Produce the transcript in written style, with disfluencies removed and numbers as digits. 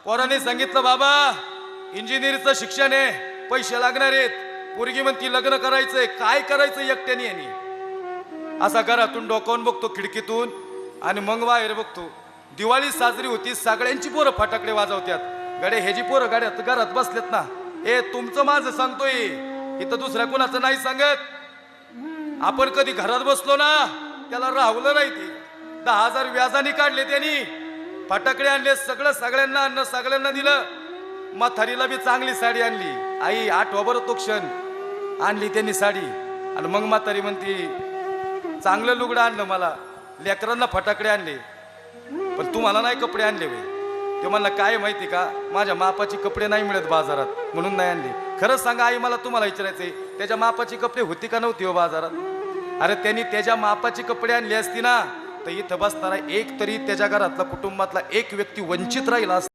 पोराने सांगितलं बाबा इंजिनिअरचं शिक्षण आहे, पैसे लागणार आहेत. पोरगी म्हणती लग्न करायचंय, काय करायचं एकट्याने यांनी. असा घरातून डोकावून बघतो खिडकीतून आणि मग बाहेर बघतो. दिवाळी साजरी होती, सगळ्यांची पोरं फटाकडे वाजवतात. गडे हे जी पोरं गाड्यात घरात बसलेत ना, हे तुमचं माझं सांगतोय, इथं दुसऱ्या कोणाचं नाही सांगत. आपण कधी घरात बसलो ना त्याला राहवलं नाही. ते 10,000 व्याजाने काढले त्यांनी, फटाकडे आणले, सगळं सगळ्यांना आणलं, सगळ्यांना दिलं. म्हातारीला बी चांगली साडी आणली. आई आठवा बरं तो क्षण, आणली त्यांनी साडी. आणि मग म्हातारी म्हणती चांगलं लुगडं आणलं मला, लेकरांना फटाकडे आणले, पण तुम्हाला नाही कपडे आणले बाई. ते म्हणला काय माहिती का, माझ्या मापाची कपडे नाही मिळत बाजारात म्हणून नाही आणले. खरंच सांगा आई, मला तुम्हाला विचारायचंय, त्याच्या मापाची कपडे होती का नव्हती हो बाजारात? अरे त्यांनी त्याच्या मापाची कपडे आणली असती ना तर इथं बसताना एक तरी त्याच्या घरातला कुटुंबातला एक व्यक्ती वंचित राहिला असता.